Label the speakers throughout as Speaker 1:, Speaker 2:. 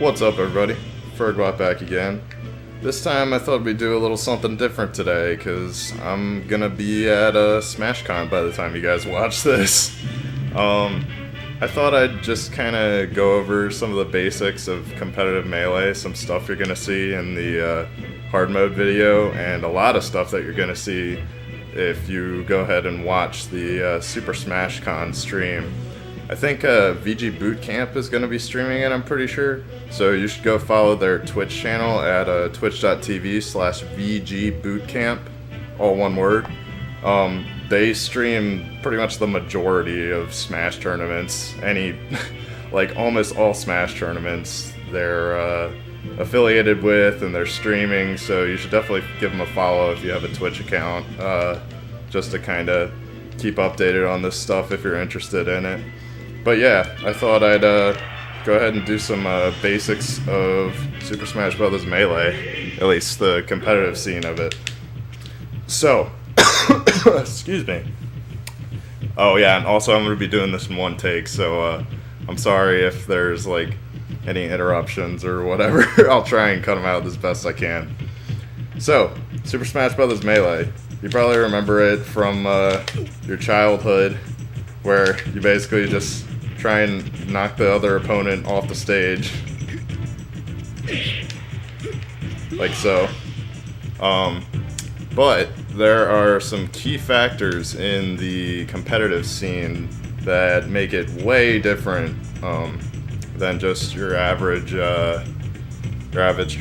Speaker 1: What's up, everybody? Fergbot back again. This time I thought we'd do a little something different today, because I'm gonna be at SmashCon by the time you guys watch this. I thought I'd just kind of go over some of the basics of competitive Melee, some stuff you're gonna see in the hard mode video, and a lot of stuff that you're gonna see if you go ahead and watch the Super SmashCon stream. I think VG Bootcamp is going to be streaming it, I'm pretty sure. So you should go follow their Twitch channel at twitch.tv/VG Bootcamp, all one word. They stream pretty much the majority of Smash tournaments, like almost all Smash tournaments they're affiliated with and they're streaming, so you should definitely give them a follow if you have a Twitch account, just to kind of keep updated on this stuff if you're interested in it. But yeah, I thought I'd go ahead and do some basics of Super Smash Bros. Melee, at least the competitive scene of it. So, excuse me. Oh yeah, and also I'm going to be doing this in one take, so I'm sorry if there's like any interruptions or whatever. I'll try and cut them out as best I can. So, Super Smash Bros. Melee. You probably remember it from your childhood, where you basically just try and knock the other opponent off the stage. Like so. But there are some key factors in the competitive scene that make it way different than just your average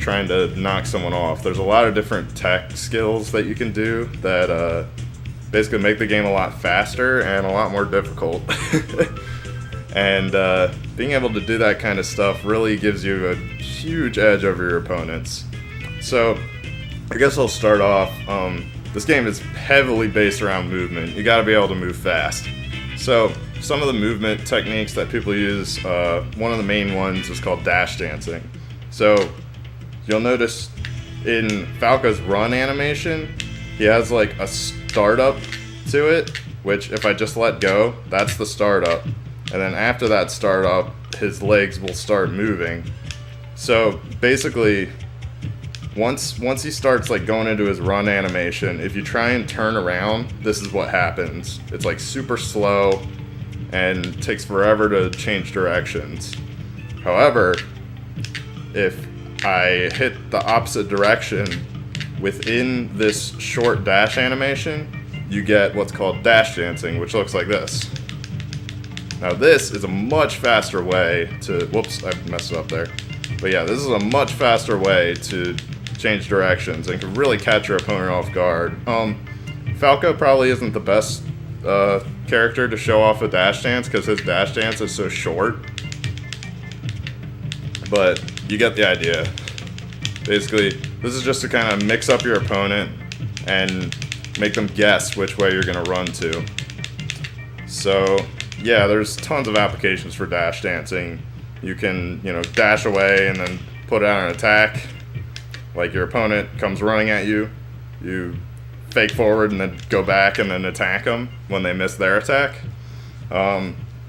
Speaker 1: trying to knock someone off. There's a lot of different tech skills that you can do that basically make the game a lot faster and a lot more difficult. And being able to do that kind of stuff really gives you a huge edge over your opponents. So I guess I'll start off. This game is heavily based around movement. You gotta be able to move fast. So some of the movement techniques that people use, one of the main ones is called dash dancing. So you'll notice in Falco's run animation, he has like a startup to it, which if I just let go, that's the startup. And then after that startup, his legs will start moving. So basically, once he starts like going into his run animation, if you try and turn around, this is what happens. It's like super slow and takes forever to change directions. However, if I hit the opposite direction within this short dash animation, you get what's called dash dancing, which looks like this. Now this is a much faster way to, whoops, I messed it up there. But yeah, this is a much faster way to change directions and can really catch your opponent off guard. Falco probably isn't the best character to show off a dash dance because his dash dance is so short. But you get the idea. Basically, this is just to kind of mix up your opponent and make them guess which way you're going to run to. So yeah, there's tons of applications for dash dancing. You can, dash away and then put out an attack. Like your opponent comes running at you, you fake forward and then go back and then attack them when they miss their attack.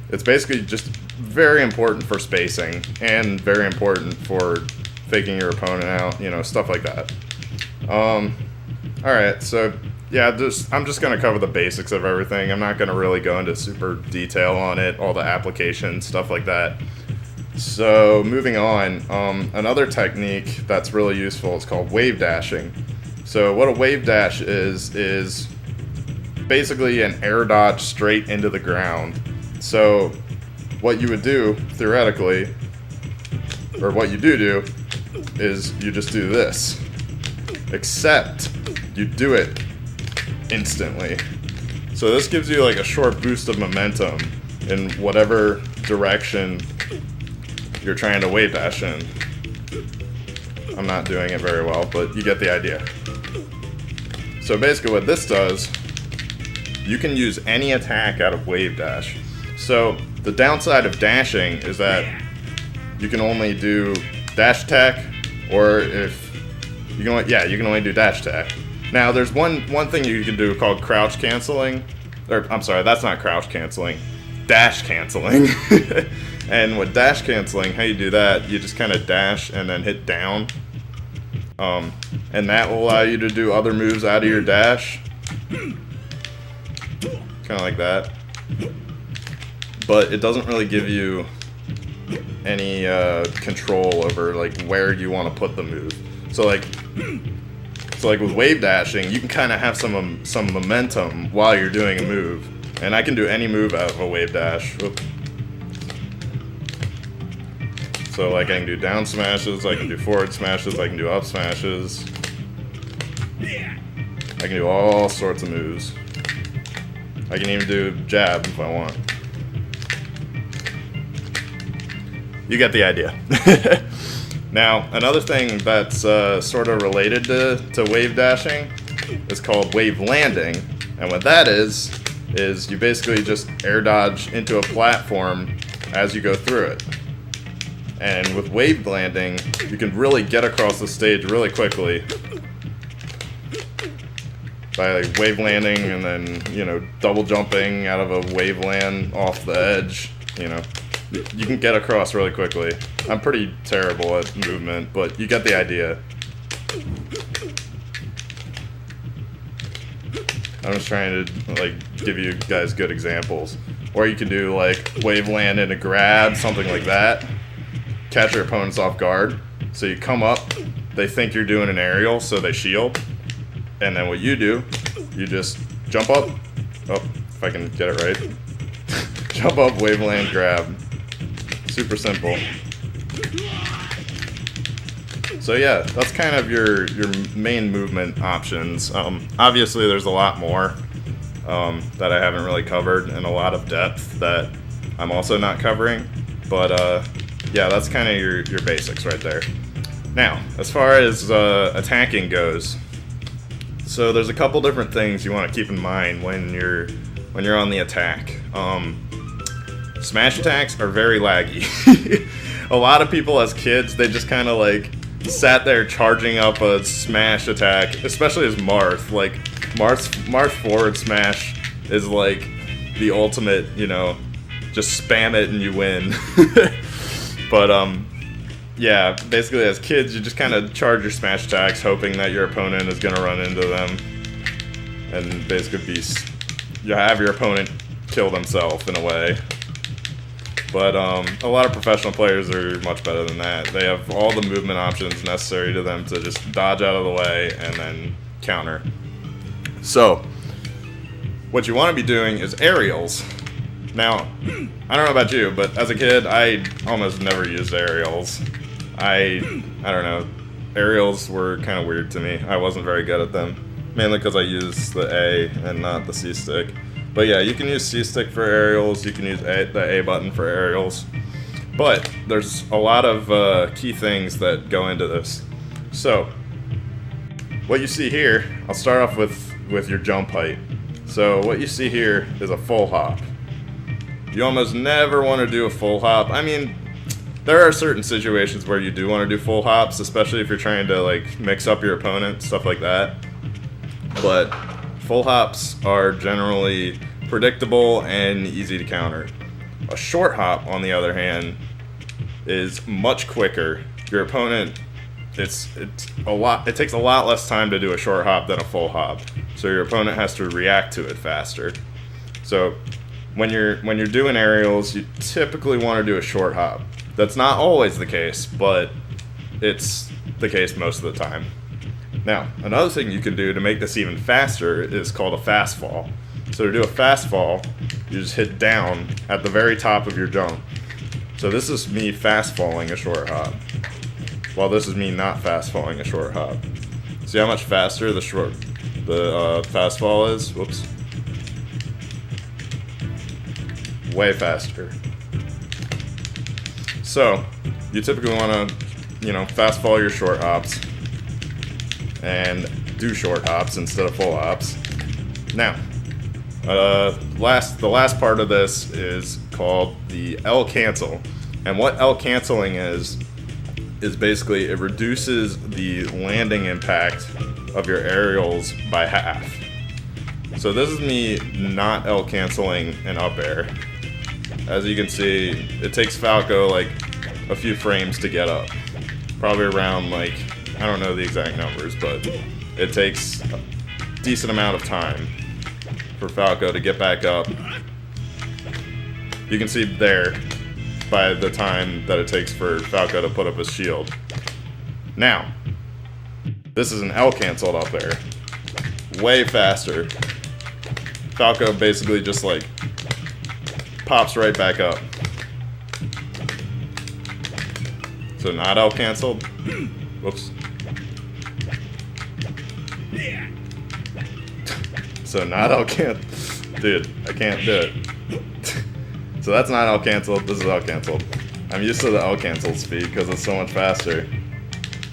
Speaker 1: It's basically just very important for spacing and very important for faking your opponent out, stuff like that. Alright, so yeah, I'm just going to cover the basics of everything. I'm not going to really go into super detail on it, all the applications, stuff like that. So moving on, another technique that's really useful is called wave dashing. So what a wave dash is basically an air dodge straight into the ground. So what you would do, theoretically, or what you do, is you just do this. Except you do it instantly. So this gives you like a short boost of momentum in whatever direction you're trying to wave dash in. I'm not doing it very well, but you get the idea. So basically what this does, you can use any attack out of wave dash. So the downside of dashing is that you can only do dash attack, or if you can only do dash attack. Now there's one thing you can do called crouch canceling, or I'm sorry, that's not crouch canceling, dash canceling. And with dash canceling, how you do that, you just kind of dash and then hit down. And that will allow you to do other moves out of your dash. Kind of like that. But it doesn't really give you any control over like where you want to put the move. So like with wave dashing, you can kind of have some momentum while you're doing a move. And I can do any move out of a wave dash. Oops. So like I can do down smashes, I can do forward smashes, I can do up smashes. I can do all sorts of moves. I can even do jab if I want. You get the idea. Now, another thing that's sort of related to wave dashing is called wave landing. And what that is you basically just air dodge into a platform as you go through it. And with wave landing, you can really get across the stage really quickly by like wave landing and then, you know, double jumping out of a wave land off the edge. You know, you can get across really quickly. I'm pretty terrible at movement, but you get the idea. I'm just trying to like give you guys good examples. Or you can do like wave land and a grab, something like that. Catch your opponents off guard. So you come up, they think you're doing an aerial, so they shield. And then what you do, you just jump up. Oh, if I can get it right. Jump up, wave land, grab. Super simple. So yeah, that's kind of your main movement options. Obviously there's a lot more that I haven't really covered, and a lot of depth that I'm also not covering. But yeah, that's kind of your basics right there. Now, as far as attacking goes, so there's a couple different things you want to keep in mind when you're on the attack. Smash attacks are very laggy. A lot of people as kids, they just kind of like sat there charging up a smash attack, especially as Marth. Like Marth forward smash is like the ultimate, you know, just spam it and you win. But yeah, basically as kids, you just kind of charge your smash attacks, hoping that your opponent is going to run into them, and basically you have your opponent kill themselves in a way. But a lot of professional players are much better than that. They have all the movement options necessary to them to just dodge out of the way and then counter. So, what you want to be doing is aerials. Now, I don't know about you, but as a kid, I almost never used aerials. I don't know. Aerials were kind of weird to me. I wasn't very good at them, mainly because I used the A and not the C stick. But yeah, you can use C stick for aerials. You can use the A button for aerials. But there's a lot of key things that go into this. So, what you see here, I'll start off with your jump height. So what you see here is a full hop. You almost never want to do a full hop. I mean, there are certain situations where you do want to do full hops, especially if you're trying to like mix up your opponent, stuff like that. But full hops are generally predictable and easy to counter. A short hop, on the other hand, is much quicker. Your opponent, it takes a lot less time to do a short hop than a full hop. So your opponent has to react to it faster. So when you're doing aerials, you typically want to do a short hop. That's not always the case, but it's the case most of the time. Now, another thing you can do to make this even faster is called a fast fall. So to do a fast fall, you just hit down at the very top of your jump. So this is me fast falling a short hop, while this is me not fast falling a short hop. See how much faster the fast fall is? Whoops. Way faster. So you typically want to, fast fall your short hops and do short hops instead of full hops. Now, the last part of this is called the L cancel, and what L canceling is basically it reduces the landing impact of your aerials by half. So this is me not L canceling an up air. as you can see, it takes Falco like a few frames to get up. Probably around like, I don't know the exact numbers, but it takes a decent amount of time for Falco to get back up. You can see there by the time that it takes for Falco to put up his shield. Now, this is an L canceled up there. Way faster. Falco basically just like pops right back up. So not L canceled. Whoops. So not L canceled. Dude, I can't do it. So that's not L canceled. This is L canceled. I'm used to the L canceled speed because it's so much faster.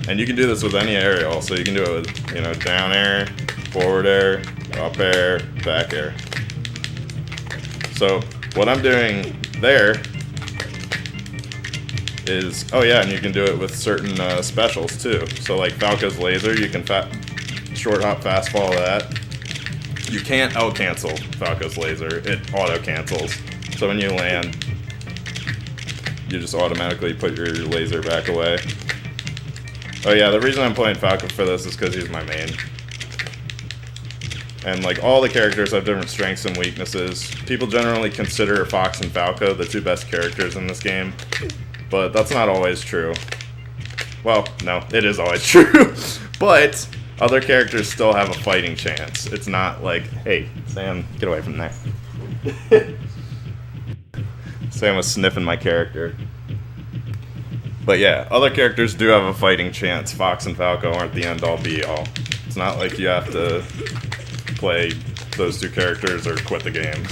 Speaker 1: And you can do this with any aerial. So you can do it with, you know, down air, forward air, up air, back air. So what I'm doing there is, oh yeah, and you can do it with certain specials too. So like Falco's laser, you can short hop fast fall that. You can't L cancel Falco's laser, it auto cancels. So when you land, you just automatically put your laser back away. Oh yeah, the reason I'm playing Falco for this is because he's my main. And like all the characters have different strengths and weaknesses. People generally consider Fox and Falco the two best characters in this game, but that's not always true. Well, no, it is always true, but other characters still have a fighting chance. It's not like, hey, Sam, get away from that. Sam was sniffing my character. But yeah, other characters do have a fighting chance. Fox and Falco aren't the end-all be-all. It's not like you have to play those two characters or quit the game.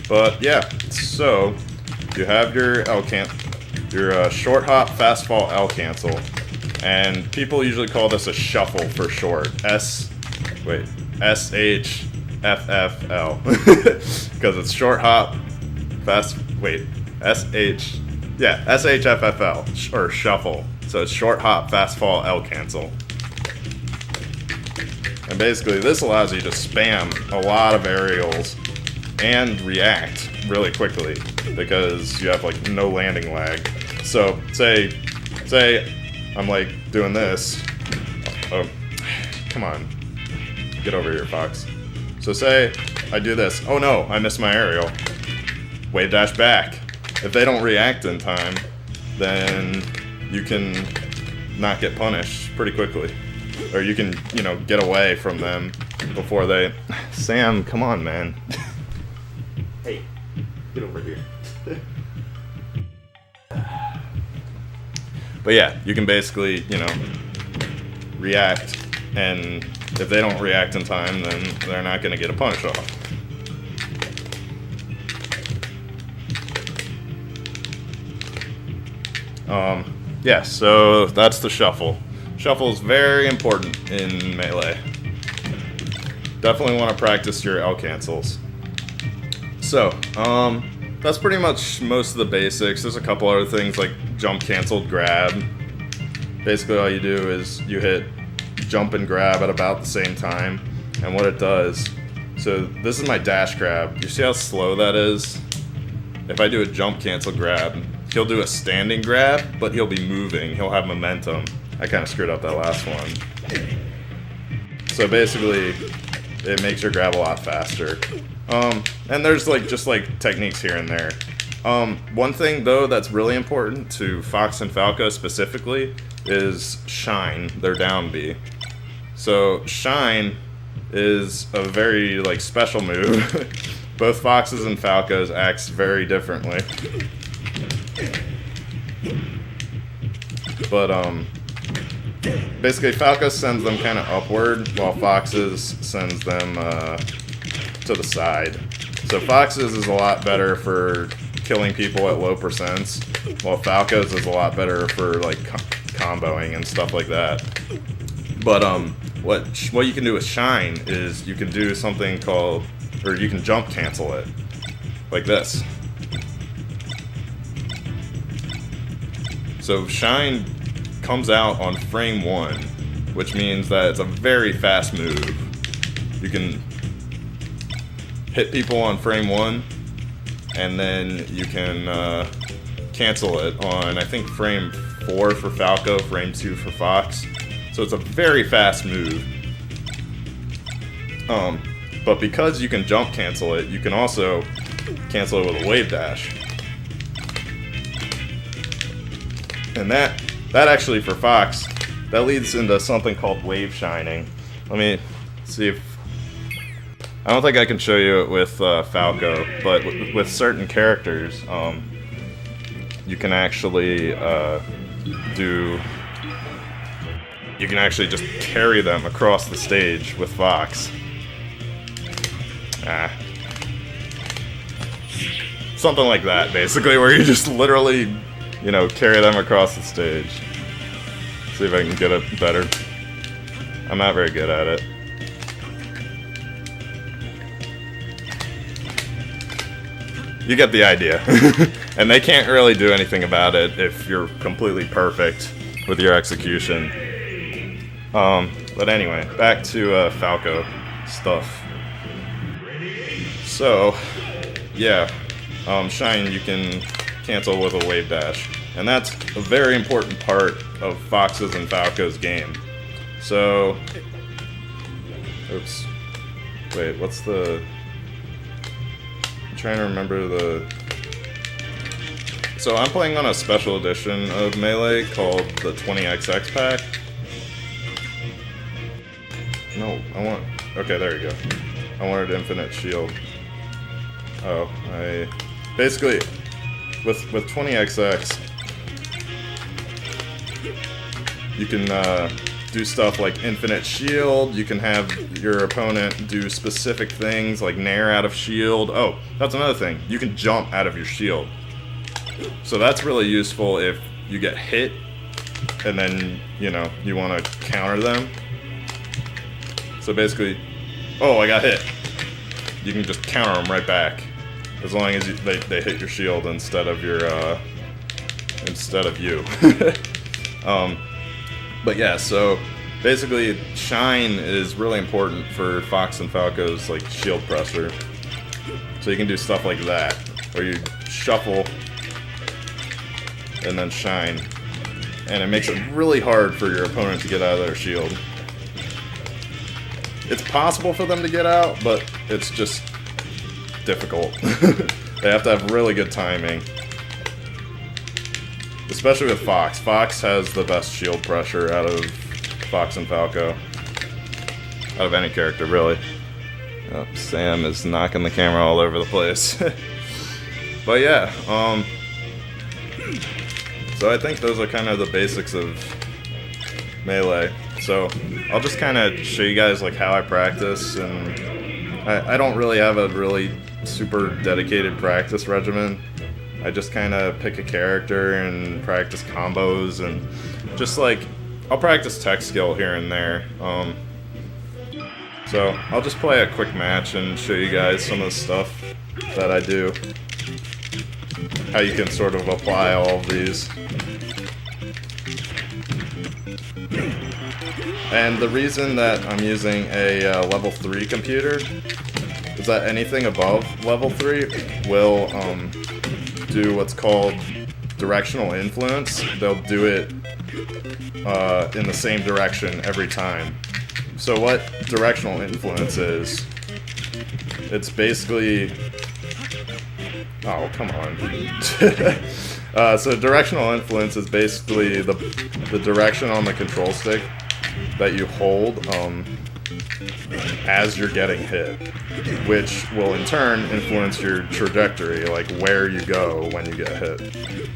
Speaker 1: But yeah, so you have your your short hop fast fall L cancel, and people usually call this a shuffle for short. SHFFL because it's short hop SHFFL or shuffle. So it's short hop fast fall L cancel. And basically this allows you to spam a lot of aerials and react really quickly because you have like no landing lag. So say I'm like doing this. Oh, come on. Get over here, Fox. So say I do this. Oh no, I missed my aerial. Wave dash back. If they don't react in time, then you can not get punished pretty quickly. Or you can, you know, get away from them before they... Sam, come on, man. Hey, get over here. But yeah, you can basically, you know, react, and if they don't react in time, then they're not going to get a punish off. Yeah, so that's the shuffle. Shuffle is very important in Melee. Definitely want to practice your L cancels. So, that's pretty much most of the basics. There's a couple other things like jump canceled grab. Basically all you do is you hit jump and grab at about the same time. And what it does, so this is my dash grab. You see how slow that is? If I do a jump cancel grab, he'll do a standing grab, but he'll be moving. He'll have momentum. I kind of screwed up that last one. So basically, it makes your grab a lot faster. And there's like just like techniques here and there. One thing though that's really important to Fox and Falco specifically is Shine, their down B. So Shine is a very like special move. Both Foxes and Falcos acts very differently. But basically Falco sends them kind of upward, while Foxes sends them to the side. So Foxes is a lot better for killing people at low percents, while Falco's is a lot better for like comboing and stuff like that. But what you can do with Shine is you can do something called, or you can jump cancel it, like this. So Shine comes out on frame 1, which means that it's a very fast move. You can hit people on frame 1, and then you can cancel it on, I think, frame 4 for Falco, frame 2 for Fox. So it's a very fast move. But because you can jump cancel it, you can also cancel it with a wave dash. And that actually, for Fox, that leads into something called wave shining. Let me see if... I don't think I can show you it with Falco, but with certain characters, you can actually you can actually just carry them across the stage with Fox. Something like that, basically, where you just literally, you know, carry them across the stage. See if I can get it better. I'm not very good at it. You get the idea. And they can't really do anything about it if you're completely perfect with your execution. But anyway, back to Falco stuff. So, yeah, Shine you can cancel with a wave dash. And that's a very important part of Fox's and Falco's game. So, oops. Wait, what's the... I'm trying to remember the... So I'm playing on a special edition of Melee called the 20XX pack. No, I want... Okay, there you go. I wanted infinite shield. Oh, basically, with 20XX, you can do stuff like infinite shield. You can have your opponent do specific things like nair out of shield. Oh, that's another thing. You can jump out of your shield. So that's really useful if you get hit and then, you know, you want to counter them. So basically, oh, I got hit. You can just counter them right back, as long as they hit your shield instead of your you. But yeah, so basically, Shine is really important for Fox and Falco's like shield pressure. So you can do stuff like that, where you shuffle and then Shine, and it makes it really hard for your opponent to get out of their shield. It's possible for them to get out, but it's just difficult. They have to have really good timing. Especially with Fox. Fox has the best shield pressure out of Fox and Falco. Out of any character, really. Oh, Sam is knocking the camera all over the place. But yeah, so I think those are kind of the basics of Melee. So I'll just kind of show you guys like how I practice, and I don't really have a really super dedicated practice regimen. I just kind of pick a character and practice combos, and just like I'll practice tech skill here and there. So I'll just play a quick match and show you guys some of the stuff that I do, how you can sort of apply all of these. And the reason that I'm using a level 3 computer is that anything above level 3 will do what's called directional influence. They'll do it in the same direction every time. So what directional influence is, it's basically... Oh, come on. So directional influence is basically the direction on the control stick that you hold as you're getting hit, which will in turn influence your trajectory, like where you go when you get hit.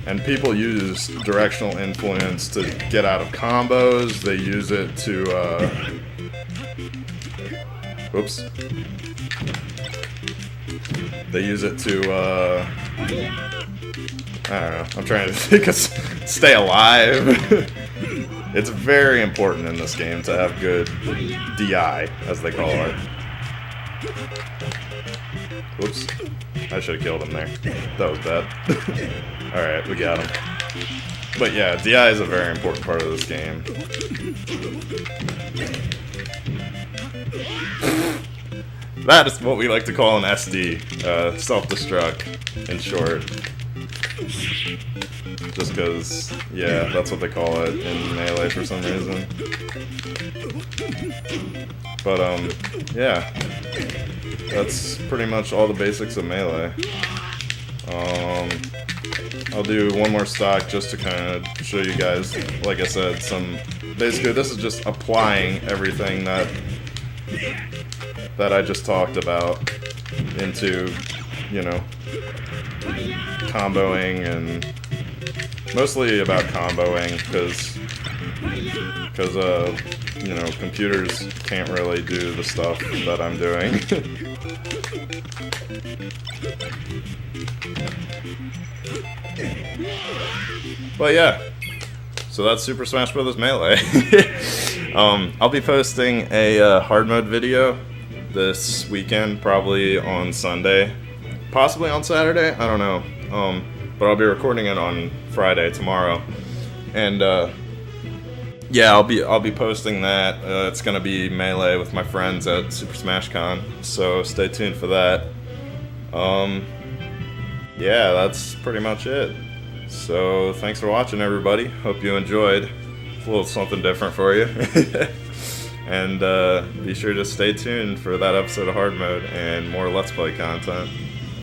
Speaker 1: And people use directional influence to get out of combos. They use it to oops. They use it to I don't know, I'm trying to think of stay alive. It's very important in this game to have good DI, as they call it. Whoops. I should have killed him there. That was bad. Alright, we got him. But yeah, DI is a very important part of this game. That is what we like to call an SD, self-destruct, in short. Just because, yeah, that's what they call it in Melee for some reason. But, yeah. That's pretty much all the basics of Melee. I'll do one more stock just to kind of show you guys, like I said, basically this is just applying everything that I just talked about into, you know, comboing, and mostly about comboing, because you know, computers can't really do the stuff that I'm doing. But yeah, so that's Super Smash Bros. Melee. I'll be posting a hard mode video this weekend, probably on Sunday, possibly on Saturday, I don't know. But I'll be recording it on Friday, tomorrow, and yeah, I'll be posting that. It's gonna be Melee with my friends at Super Smash Con, so stay tuned for that. Yeah, that's pretty much it. So thanks for watching, everybody. Hope you enjoyed. It's a little something different for you. And be sure to stay tuned for that episode of Hard Mode and more Let's Play content.